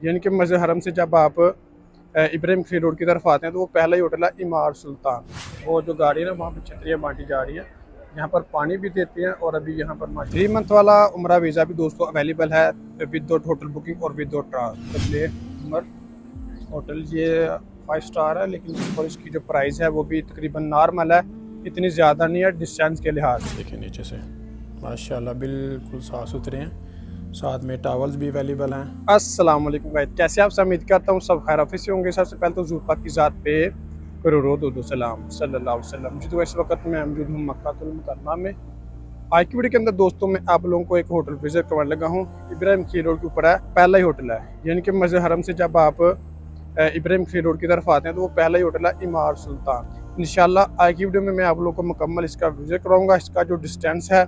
यानी कि मस्जिद हरम से जब आप इब्राहिम खलील रोड की तरफ आते हैं तो वो पहला ही होटल है इमार सुल्तान। वो जो गाड़ी है ना वहाँ पर छतरियाँ बांटी जा रही है, यहाँ पर पानी भी देते हैं। और अभी यहाँ पर 3 मंथ वाला उम्रा वीज़ा भी दोस्तों अवेलेबल है विदाउट होटल बुकिंग और विदाउट उमर होटल। ये 5 स्टार है, लेकिन और इसकी जो प्राइस है वो भी तकरीबन नॉर्मल है, इतनी ज़्यादा नहीं है डिस्टेंस के लिहाज से। देखिए नीचे से माशाल्लाह बिल्कुल साफ़ सुथरे हैं, साथ में टावल्स भी अवेलेबल हैं। अस्सलाम वालेकुम गाइस, कैसे आप सब? उम्मीद करता हूँ सब खैर ऑफिस से होंगे। सबसे पहले तो ज़ूर पाक की ज़ात पे करोड़ों सलाम सल्लल्लाहु अलैहि वसल्लम। जी तो इस वक्त मैं मौजूद हूँ मक्कातुल मुकर्रमा में। आज की वीडियो के अंदर दोस्तों मैं आप लोगों को एक होटल विजिट करवाने लगा हूँ। इब्राहिम खलील रोड के ऊपर है, पहला ही होटल है। यानी कि मस्जिद हरम से जब आप इब्राहिम खलील रोड की तरफ आते हैं तो वो पहला ही होटल है इमार सुल्तान। इंशाल्लाह आज की वीडियो में मैं आप लोगों को मुकम्मल इसका विजिट करवाऊंगा, इसका जो डिस्टेंस है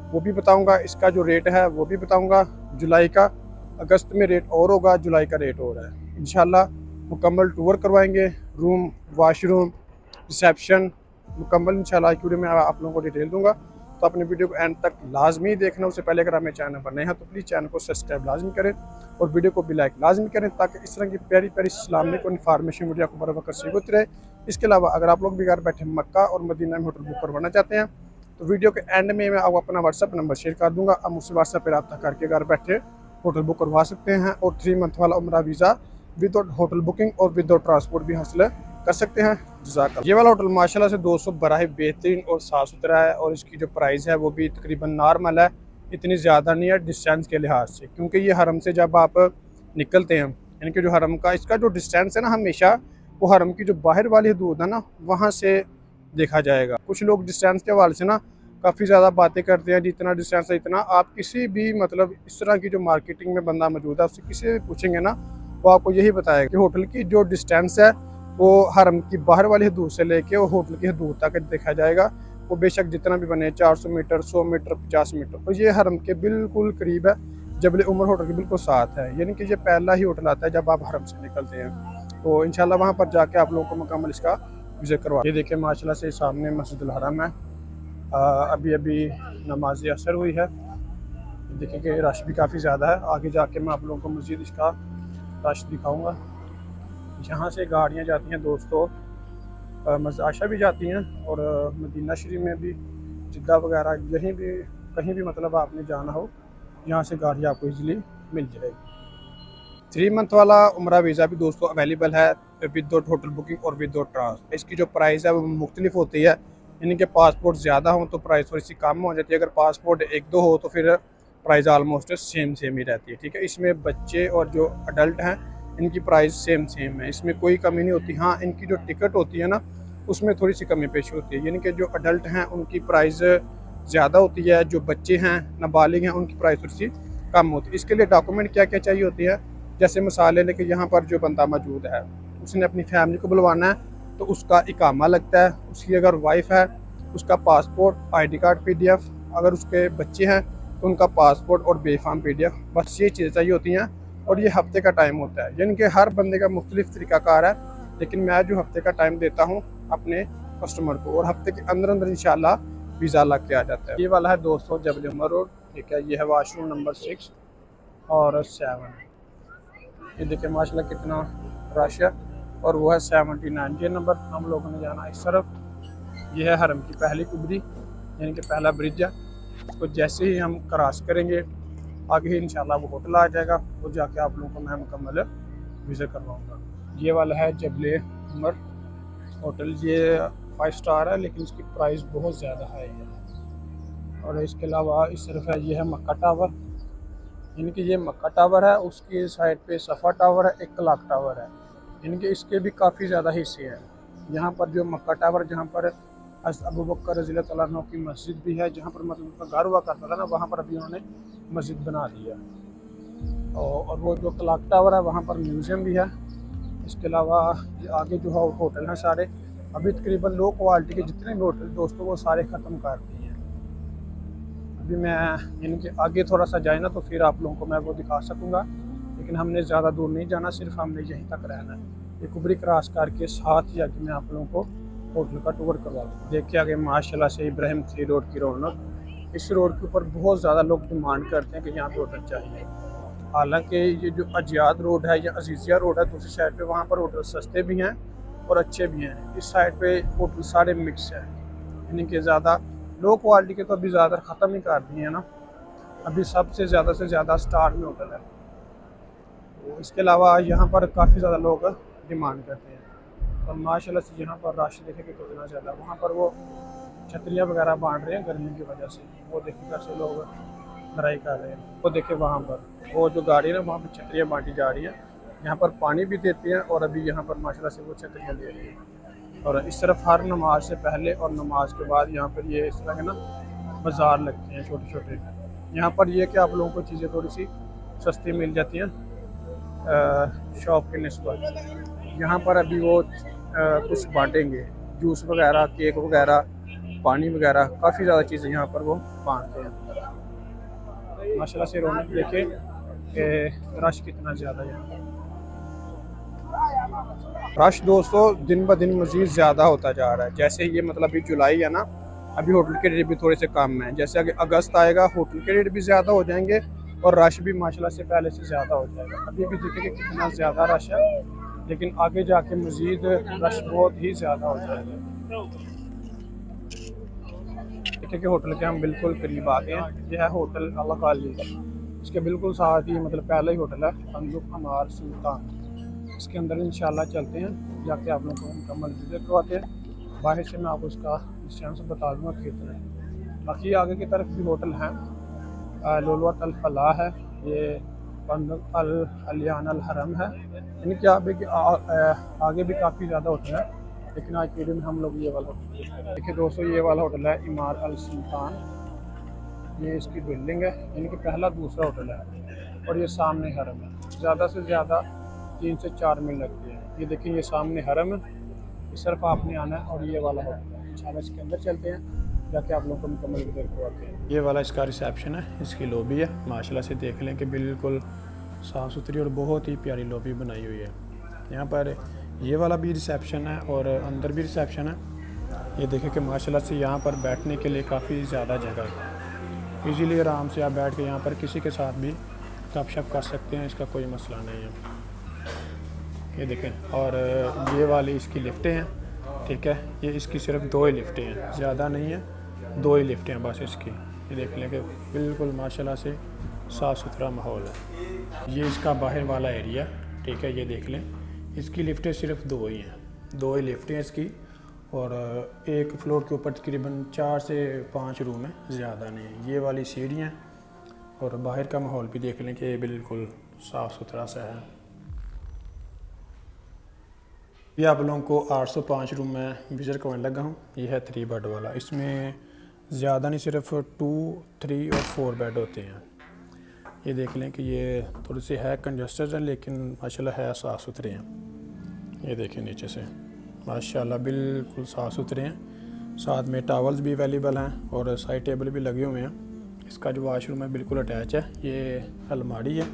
वो भी बताऊंगा, इसका जो रेट है वो भी बताऊंगा। जुलाई का, अगस्त में रेट और होगा, जुलाई का रेट और है। इंशाल्लाह मुकम्मल टूर करवाएंगे, रूम, वॉशरूम, रिसेप्शन मुकम्मल इंशाल्लाह की वीडियो में आप लोगों को डिटेल दूंगा। तो अपने वीडियो को एंड तक लाजमी देखना। उससे पहले अगर हमें चैनल पर नए हैं तो प्लीज़ चैनल को सब्सक्राइब लाजमी करें और वीडियो को भी लाइक लाजमी करें, ताकि इस तरह की प्यारी प्यारी इस्लामिक और इन्फॉर्मेशन वीडियो आपको बर वक्त से होती रहे। इसके अलावा अगर आप लोग भी घर बैठे मक्का और मदीना में होटल बुक करवाना चाहते हैं तो वीडियो के एंड में मैं आपको अपना व्हाट्सअप नंबर शेयर कर दूंगा। आप मुझसे व्हाट्सएप पर रब्ता करके घर बैठे होटल बुक करवा सकते हैं और 3 मंथ वाला उम्रा वीज़ा विदाउट होटल बुकिंग और विदाउट ट्रांसपोर्ट भी हासिल कर सकते हैं। ये वाला होटल माशाल्लाह से 200 बड़ा ही बेहतरीन और साफ़ सुथरा है, और इसकी जो प्राइस है वो भी तकरीबन नॉर्मल है, इतनी ज़्यादा नहीं है डिस्टेंस के लिहाज से। क्योंकि ये हरम से जब आप निकलते हैं, यानी कि जो हरम का इसका जो डिस्टेंस है ना, हमेशा वो हरम की जो बाहर वाली हदूद है ना वहाँ से देखा जाएगा। कुछ लोग डिस्टेंस के हवाले से ना काफ़ी ज़्यादा बातें करते हैं, जितना डिस्टेंस है इतना। आप किसी भी मतलब इस तरह की जो मार्केटिंग में बंदा मौजूद है उससे किसी भी पूछेंगे ना, वो आपको यही बताएगा कि होटल की जो डिस्टेंस है वो हरम की बाहर वाली हदूद से लेके वो होटल की हदूद तक देखा जाएगा। वो बेशक जितना भी बने, 400 मीटर, 100 मीटर, 50 मीटर, और ये हरम के बिल्कुल करीब है, जबल उमर होटल के बिल्कुल साथ है। यानी कि ये पहला ही होटल आता है जब आप हरम से निकलते हैं। तो इंशाल्लाह वहाँ पर जाके आप लोगों को मुकम्मल इसका विजिट करवा। ये देखिए माशाल्लाह से सामने मस्जिदुल हरम है। अभी अभी नमाज असर हुई है। देखिए कि रश भी काफ़ी ज़्यादा है। आगे जाके मैं आप लोगों को मज़ीद इसका रश दिखाऊँगा। यहाँ से गाड़ियाँ जाती हैं दोस्तों, मस्जिद आयशा भी जाती हैं, और मदीना शरीफ में भी, जिद्दा वगैरह, यहीं भी कहीं भी मतलब आपने जाना हो, यहाँ से गाड़ी आपको इजीली मिल जाएगी। 3 मंथ वाला उम्रा वीज़ा भी दोस्तों अवेलेबल है विदाउट होटल बुकिंग और विदाउट ट्रांसपोर्ट। इसकी जो प्राइस है वो मुख्तलिफ होती है। यानी कि पासपोर्ट ज़्यादा हो तो प्राइस थोड़ी सी कम हो जाती है, अगर पासपोर्ट 1-2 हो तो फिर प्राइस आलमोस्ट सेम ही रहती है। ठीक है, इसमें बच्चे और जो अडल्ट हैं इनकी प्राइस सेम है, इसमें कोई कमी नहीं होती। हाँ, इनकी जो टिकट होती है ना उसमें थोड़ी सी कमी पेशी होती है। यानी कि जो अडल्ट हैं उनकी प्राइस ज़्यादा होती है, जो बच्चे हैं, नाबालिग हैं, उनकी प्राइस थोड़ी सी कम होती है। इसके लिए डॉक्यूमेंट क्या क्या चाहिए होती है, जैसे मिसाल लेके यहाँ पर जो बंदा मौजूद है उसने अपनी फैमिली को बुलवाना है तो उसका इकामा लगता है, उसकी अगर वाइफ है उसका पासपोर्ट, आईडी कार्ड PDF, अगर उसके बच्चे हैं तो उनका पासपोर्ट और बेफाम PDF, बस ये चीज़ें चाहिए होती हैं। और ये हफ्ते का टाइम होता है, यानी कि हर बंदे का मुख्तलिफ तरीक़ाकार है, लेकिन मैं जो हफ्ते का टाइम देता हूँ अपने कस्टमर को, और हफ्ते के अंदर अंदर इंशाल्लाह वीज़ा लग के आ जाता है। ये वाला है दोस्तों जबल उमर रोड। ठीक है, ये है वाशरूम नंबर 6 और 7। ये देखिए माशाल्लाह कितना रश है, और वो है 79 ये नंबर। हम लोगों ने जाना इस तरफ। ये है हरम की पहली कुबरी, यानी कि पहला ब्रिज है। इसको जैसे ही हम क्रॉस करेंगे आगे ही इंशाल्लाह वो होटल आ जाएगा, वो जाके आप लोगों को मैं मुकम्मल विज़िट करवाऊँगा। ये वाला है जबल उमर होटल। ये 5 स्टार है, लेकिन इसकी प्राइस बहुत ज़्यादा हाई है। और इसके अलावा इस तरफ है, ये है मक्का टावर, यानी कि ये मक्का टावर है, उसकी साइड पे सफ़ा टावर है, एक क्लॉक टावर है, यानी कि इसके भी काफ़ी ज़्यादा हिस्से हैं। यहाँ पर जो मक्का टावर, जहाँ पर हज़रत अबू बकर रज़ी अल्लाह तआला अन्हु की मस्जिद भी है, जहाँ पर मतलब उनका घर हुआ करता था ना, वहाँ पर अभी उन्होंने मस्जिद बना दी है। और वो जो क्लॉक टावर है वहाँ पर म्यूज़ियम भी है। इसके अलावा ये आगे जो है होटल हैं सारे, अभी तकरीबन लो क्वालिटी के जितने भी होटल दोस्तों वो सारे ख़त्म कर दिए हैं। अभी मैं यानी कि आगे थोड़ा सा जाए ना तो फिर आप लोगों को मैं वो दिखा सकूँगा, लेकिन हमने ज़्यादा दूर नहीं जाना, सिर्फ हमने यहीं तक रहना है। ये कुबरी क्रॉस करके साथ ही आगे मैं आप लोगों को होटल का टूर करवा दूँ। देखिए आगे माशाल्लाह से इब्राहिम खलील रोड की रौनक। इस रोड के ऊपर बहुत ज़्यादा लोग डिमांड करते हैं कि यहाँ पे होटल चाहिए। हालांकि ये जो अजियाद रोड है या अजीज़िया रोड है दूसरी साइड पे, वहाँ पर होटल सस्ते भी हैं और अच्छे भी हैं। इस साइड पे होटल सारे मिक्स हैं, यानी कि ज़्यादा लो क्वालिटी के तो अभी ज़्यादा ख़त्म ही कर दिए हैं ना। अभी सबसे ज़्यादा स्टार में होटल है। तो इसके अलावा यहाँ पर काफ़ी ज़्यादा लोग डिमांड करते हैं और माशाल्लाह से यहाँ पर रश देखे कि कितना ज़्यादा। वहाँ पर वो छतरियाँ वगैरह बांट रहे हैं गर्मी की वजह से, वो देखिए कैसे लोग लड़ाई कर रहे हैं। वो देखिए वहाँ पर वो जो गाड़ी है ना, वहाँ पर छतरियाँ बांटी जा रही हैं। यहाँ पर पानी भी देती हैं और अभी यहाँ पर माशाल्लाह से वो छतरियाँ दे रही हैं। और इस तरफ हर नमाज से पहले और नमाज के बाद यहाँ पर ये इस तरह के ना बाज़ार लगते हैं छोटे छोटे। यहाँ पर ये कि आप लोगों को चीज़ें थोड़ी सी सस्ती मिल जाती हैं शॉप के निस्बत। यहाँ पर अभी वो कुछ बांटेंगे, जूस वगैरह, केक वगैरह, पानी वगैरह, काफ़ी ज़्यादा चीज़ें यहाँ पर वो बांटते हैं। माशाल्लाह से रौनक देखे कि रश कितना ज़्यादा है। रश दोस्तों दिन ब दिन मज़ीद ज़्यादा होता जा रहा है। जैसे ये मतलब अभी जुलाई है ना, अभी होटल के रेट भी थोड़े से कम हैं। जैसे अगर अगस्त आएगा होटल के रेट भी ज़्यादा हो जाएंगे और रश भी माशाल्लाह से पहले से ज़्यादा हो जाएगा। अभी भी देखेंगे कितना ज़्यादा रश है, लेकिन आगे जाके मज़ीद रश बहुत ही ज़्यादा हो जाएगा। देखिए कि होटल के हम बिल्कुल करीब आ गए हैं। यह है होटल अल गाली, इसके बिल्कुल साथ ही मतलब पहला ही होटल है फंदुक अमार सुल्तान। इसके अंदर इंशाल्लाह चलते हैं, जाके आप लोगों को मुकम्मल विजिट करवाते हैं। बाहर से मैं आपको इसका डिस्टेंस बता दूँगा कितना है। बाकी आगे की तरफ भी होटल हैं, लुलवत अल फलाह है, ये फंदुक अल अलियान अल हरम है, यानी कि आगे भी काफ़ी ज़्यादा होटल है, लेकिन आज वीडियो में हम लोग ये वाला होटल देखिए दोस्तों। ये वाला होटल है इमार अल सुल्तान, ये इसकी बिल्डिंग है, यानी कि पहला दूसरा होटल है और ये सामने हरम है। ज़्यादा से ज़्यादा 3 से 4 मिनट लगते हैं। ये देखिए ये सामने हरम है, इस तरफ आपने आना है और ये वाला होटल है। इंशाल्लाह इसके अंदर चलते हैं, जाके आप लोगों को मुकम्मल विजिट करवाते हैं। ये वाला इसका रिसेप्शन है, इसकी लॉबी है। माशाल्लाह से देख लें कि बिल्कुल साफ़ सुथरी और बहुत ही प्यारी लॉबी बनाई हुई है। यहाँ पर ये वाला भी रिसेप्शन है और अंदर भी रिसेप्शन है। ये देखें कि माशाल्लाह से यहाँ पर बैठने के लिए काफ़ी ज़्यादा जगह है। इजीली आराम से आप बैठ के यहाँ पर किसी के साथ भी गपशप कर सकते हैं, इसका कोई मसला नहीं है। ये देखें, और ये वाली इसकी लिफ्टें हैं, ठीक है। ये इसकी सिर्फ 2 ही लिफ्टें हैं, ज़्यादा नहीं है, 2 ही लिफ्टें हैं बस इसकी। ये देख लें कि बिल्कुल माशाल्लाह से साफ़ सुथरा माहौल है। ये इसका बाहर वाला एरिया, ठीक है। ये देख लें, इसकी लिफ्टें सिर्फ 2 ही हैं, 2 ही लिफ्टें हैं इसकी। और एक फ्लोर के ऊपर तकरीबन 4 से 5 रूम है, ज़्यादा नहीं है। ये वाली सीढ़ियाँ और बाहर का माहौल भी देख लें कि बिल्कुल साफ़ सुथरा सा है। ये आप लोगों को 805 रूम में विज़िट करवाने लगा हूँ। ये है 3 बेड वाला, इसमें ज़्यादा नहीं सिर्फ 2, 3 और 4 बेड होते हैं। ये देख लें कि ये थोड़ी सी है कंजस्टेड है, लेकिन माशाल्लाह है साफ़ सुथरे हैं। ये देखें नीचे से माशाल्लाह बिल्कुल साफ़ सुथरे हैं। साथ में टावल्स भी अवेलेबल हैं और साइड टेबल भी लगे हुए हैं। इसका जो वाशरूम है बिल्कुल अटैच है। ये अलमारी है,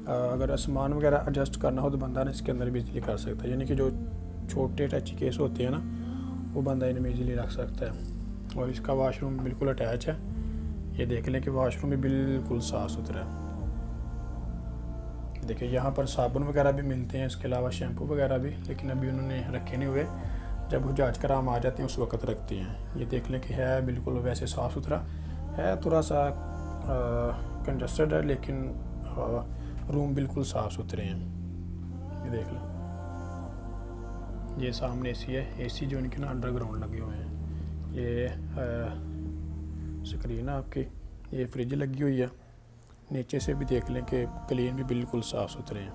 अगर सामान वगैरह एडजस्ट करना हो तो बंदा ने इसके अंदर भी इजीली कर सकता है, यानी कि जो छोटे टची केस होते हैं ना, वो बंदा इनमें इजीली रख सकता है। और इसका वाशरूम बिल्कुल अटैच है। ये देख लें कि वाशरूम भी बिल्कुल साफ़ सुथरा है। देखिए यहाँ पर साबुन वगैरह भी मिलते हैं, इसके अलावा शैम्पू वगैरह भी, लेकिन अभी उन्होंने रखे नहीं हुए। जब हुजाज कराम आ जाते हैं उस वक्त रखते हैं। ये देख लें कि है बिल्कुल वैसे साफ़ सुथरा है, थोड़ा सा कंजस्टेड है, लेकिन रूम बिल्कुल साफ़ सुथरे हैं। ये देख लो, ये सामने एसी है, एसी जो इनके ना अंडरग्राउंड लगे हुए हैं। ये स्क्रीन है आपकी, ये फ्रिज लगी हुई है। नीचे से भी देख लें कि क्लीन भी बिल्कुल साफ़ सुथरे हैं।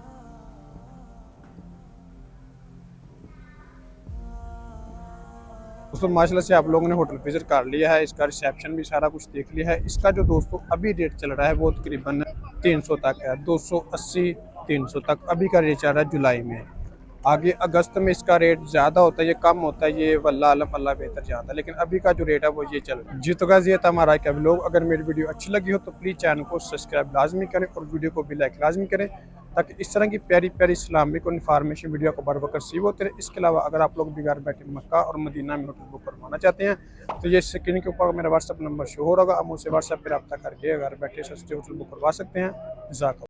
दोस्तों माशाल्लाह से आप लोगों ने होटल विजिट कर लिया है, इसका रिसेप्शन भी सारा कुछ देख लिया है। इसका जो दोस्तों अभी रेट चल रहा है वो तकरीबन 300 तक है, 280 300 तक अभी का रेट चल रहा है जुलाई में। आगे अगस्त में इसका रेट ज़्यादा होता है, ये कम होता है, ये वल्लाह आलम अल्लाह बेहतर जानता है, लेकिन अभी का जो रेट है वो ये चल रहा है जी। तो गाइस ये था हमारा क्या व्लॉग। अगर मेरी वीडियो अच्छी लगी हो तो प्लीज़ चैनल को सब्सक्राइब लाजमी करें और वीडियो को भी लाइक लाजमी करें, ताकि इस तरह की प्यारी प्यारी इस्लामिक और इन्फॉर्मेशन वीडियो को बर वक्त रिसीव होते रहे। इसके अलावा अगर आप लोग भी घर बैठे मक्का और मदीना में होटल बुक करवाना चाहते हैं तो ये स्क्रीन के ऊपर मेरा व्हाट्सअप नंबर शो हो रहा होगा, आप मुझसे व्हाट्सअप पर रब्ता करके घर बैठे सस्ते होटल बुक करवा सकते हैं।